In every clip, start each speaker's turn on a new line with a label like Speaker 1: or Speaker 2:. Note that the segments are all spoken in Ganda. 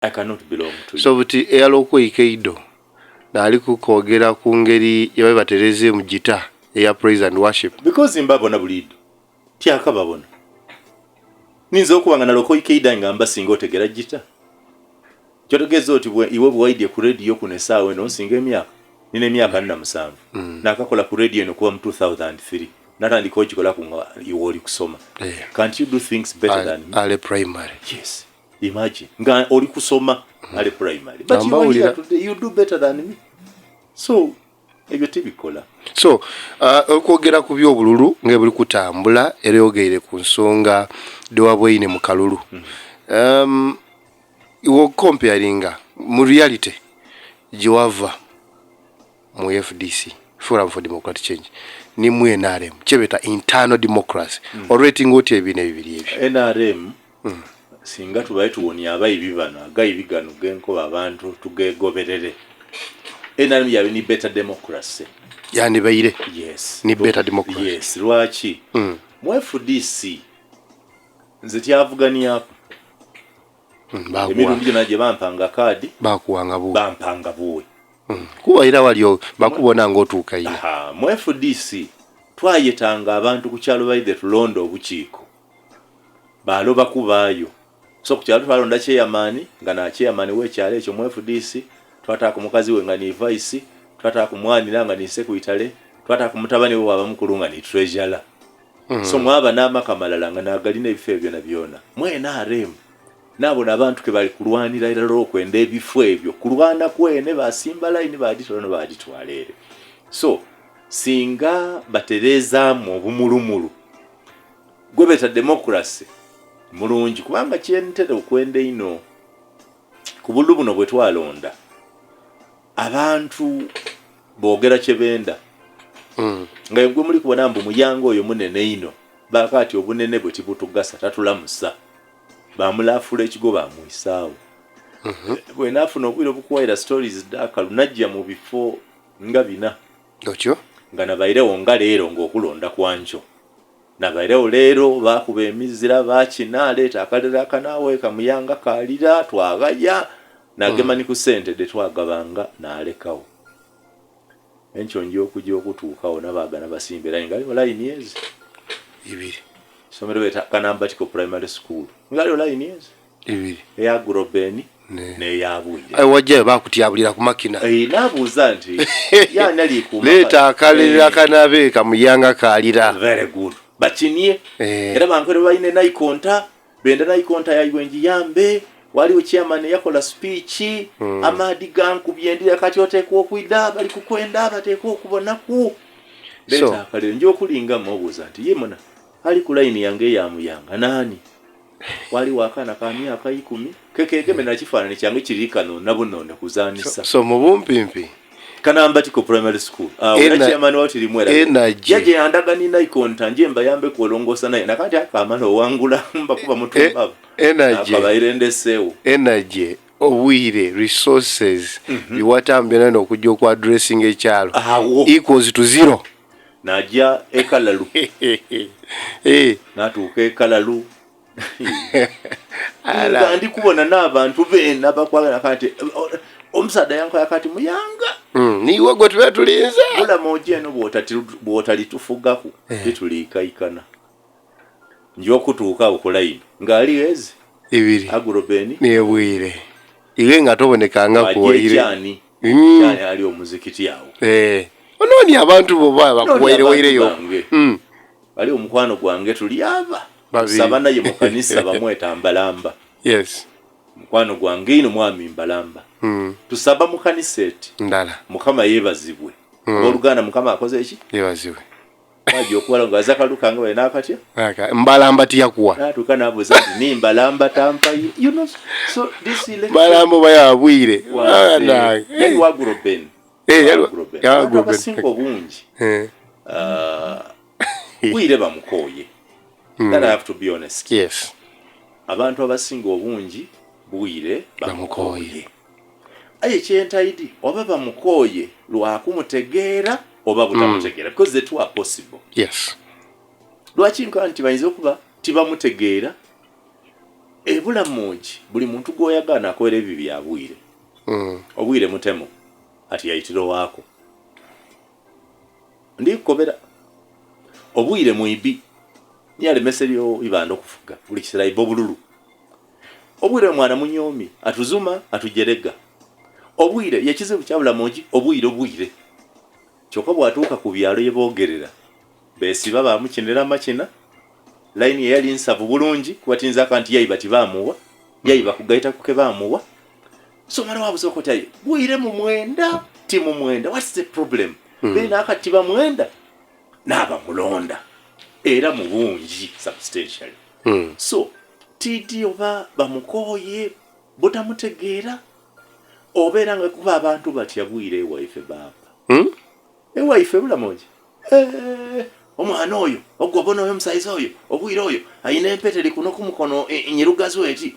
Speaker 1: I cannot belong to you.
Speaker 2: So buti eyaloko ikeido nali kukogera ku ngeri yawe batereze mu gita eya praise and worship
Speaker 1: because mbabona bulido tyaka babona ninzo okubanga naloko ikeida ngamba singa otegera gita kyotegezo oti iwe bwaidye ku radio ku nesawe no singa emyaka nine emyaka nna musanvu nakakola ku radio no kuwa mu 2003 natandika okikola ku iwe oli kusoma can't you do things better than me?
Speaker 2: Ale primary.
Speaker 1: Yes, imagine nga oli kusoma ale primary but you, here today, you do better than me. So ebyo tibikola.
Speaker 2: So okwogera ku byobululu nga buli kutambula era yogeire ku nsonga dewabweine mu kalulu. Iwo comparinga mu reality jiwava mu FDC Forum for Democratic Change ni mu NRM chebeta internal democracy orating oti ebine bibiri ebyo
Speaker 1: NRM singa tubaye tuwoni abayi bibana agayi bigano genko abantu tugegoberere NRM yabe ni better democracy
Speaker 2: yani bayire.
Speaker 1: Yes,
Speaker 2: ni better democracy.
Speaker 1: Yes, lwachi mu FDC nze tyavugania emirungi naje bampanga kadi
Speaker 2: bakuwanga buwe
Speaker 1: bampanga buwe
Speaker 2: kuba ira walio bakubona ngotuuka ira.
Speaker 1: Mu FDC twayetanga abantu ku kyalo bayide tulondo obukiiko baloba kubayo so ku kyalo twalonda chairman nga na chairman we kyalo ekyo mu FDC twataka mukazi we nga ni vice twataka kumwani nanga ni secretary twataka kumutabani we waba mukulu nga ni treasurer so mwaba n'amakamalala nga nagalina ebifo ebyo na byona mwena arem nabo nabantu ke bali kulwanira ira okwenda ebifo ebyo kulwana kwene basimba line baditono baditwalere. So singa batereza mu bumulumulu gwebeta democracy mulungi kubanga kyentera okwenda ino ku bulu buno bwe twalonda abantu boogera kyebenda nga yegwe muli kubona mbu muyango oyo munene ino bakati obunene bwe tibutugasa tatulamusa bamulafula ekigo bamwisaawo bwe nafuna obwire obukuwaira stories daka lunajja mu bifo nga bina
Speaker 2: otyo
Speaker 1: nga nabairewo nga leero ng'okulonda kwanjo nabairewo leero bakuba emizira bakina aleeta akalera akanaawe kamuyanga kalira twagaya nagema ni ku ssente de twagabanga n'alekawo enkyo njo okujja okutuukawo nabaagana basimbira nga line ezi
Speaker 2: ibiri
Speaker 1: somero beta Kanambatiko primary school ngali line ezi
Speaker 2: ibiri
Speaker 1: eya Grobeni ne yabuye
Speaker 2: wajja bakutyabulira ku makina
Speaker 1: nabuuza nti yani ali ku
Speaker 2: leeta akalera kanabe kamuyanga kalira
Speaker 1: very good bakinie era bankore bayine naikonta benda naikonta yaywenji yambe wali chairman yakola speech amadi ganku byendira kati otekwa okuida bali kukwenda batekwa okubona ku leeta akalera njo kulinga mubuuza nti yemona ali ku line yange ya muyanga nani wali wakana ka myaka 10 kekeke mena kifaanani kyange kirikano nabunone kuzanisa
Speaker 2: so mubumpimpi
Speaker 1: Kanambatiko primary school chairman wati limwera yaje andagani na ikonta njemba yambe kuolongosa naye nakati akamana owangula mba kuba mutumba
Speaker 2: energy
Speaker 1: akabairende sewo
Speaker 2: energy obwire resources biwatambira n'okujja ku addressing ekyalo equals to 0
Speaker 1: najja ekalalu natuuka ekalalu ndi kubona n'abantu bena bakwagala kati omusada yanko yakati muyanga
Speaker 2: niwe gwe tube tulinza
Speaker 1: bula moje no bwotali tufugaku bitulikayikana njo kutuuka okulayini ngali ezi
Speaker 2: ibiri
Speaker 1: Agrobeni
Speaker 2: nebwire iwe nga tobonekanga kuwaire
Speaker 1: yani ali omuzikiti yawo
Speaker 2: ononi abantu bo bakuwaire waireyo
Speaker 1: ali omukwano gwange tuli aba sabana ye mukanisa bamweta Mbalamba.
Speaker 2: Yes,
Speaker 1: mukwano gwange ino mwami Mbalamba. Tusaba mukanisa eti
Speaker 2: ndala
Speaker 1: mukama yebazibwe oluganda mukama akoze eki
Speaker 2: yebazibwe
Speaker 1: waje okwala ngaza kalukanga we nakatya
Speaker 2: Mbalamba tiyakuwa
Speaker 1: natukana abuza ni Mbalamba tampa you know. So this election
Speaker 2: Mbalamba bayabwire
Speaker 1: yali wa Agrobeni ya Agrobeni sinko bungi bwire bamukoye. That I have to be honest.
Speaker 2: Yes.
Speaker 1: Abantu abasinga obungi bwire bamukoye. Aye kyentaidi oba bamukoye lwakumutegeera oba butamutegeera because the two are possible.
Speaker 2: Yes.
Speaker 1: Lwaki nkanti bayinza okuba tibamutegeera ebulamungi buli muntu gwoyagana akoera ebyo byabwire obwire mutemo ati yayitiro waako ndikobera obwire muibi yale meselyo ibanda okufuga buli kisera ibo bululu obwire mwana munyomi atuzuma atujerega obwire yekizibu kyabulamungi obwire kyokka bwatuuka ku byalo yebogerera besiba bamukinira makina line yali nsavu bulungi kubatinza kanti yayiba tibamuwa yayiba kugaita kuke bamuwa so mara wabo soko tayi bwire mu mwenda timu mwenda what's the problem bena akatiba mwenda naba mulonda era mu bungi substantially so titi oba bamukoye botamutegeera obera nga kuba abantu batya bwire wife baba wife bulamonji omwana oyo ogwabona oyo musaiza oyo obwire oyo ayina empete likuno kumukono inyirugazo eti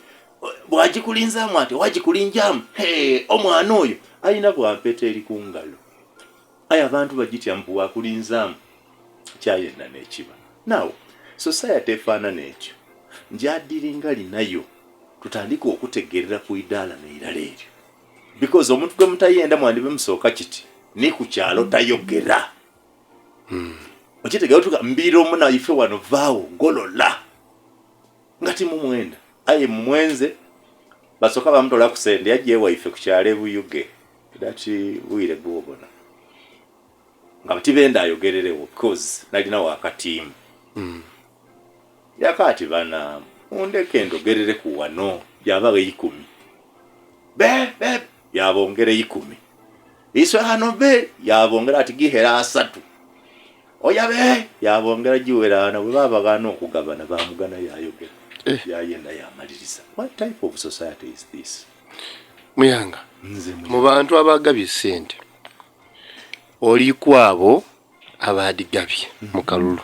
Speaker 1: bwagikulinza mwate wagikulinjamu omwana oyo ayina bwampete eri kungalo aya abantu bagitya mpuwa kulinzamu kyayenda nekiba now society efana nekyo njadiringa linayo tutandika okutegerera ku idala neirala eryo because omuntu gwe mutayenda mwandibe musooka kiti ni ku kyalo tayogera okitegera tuka mbiro muna ife wano vaawo golola ngati mu mwenda aye mwenze basoka bamutola kusende yaje waife ku kyalo ebuyuge dati wire bwobona ngabati benda ayogererewo because nalina wakatimu yakati bana undeke ndogerere ku wano yabaga 10 be yabongere 10 iswe hano be yabongera ati gihera 3 oya be yabongera jiwerana bwe babagana okugabana bamugana yayogera yayenda yamaliriza. What type of society is this?
Speaker 2: Muyanga mu bantu abagabye sente oli kwabo abadigabye mu kalulu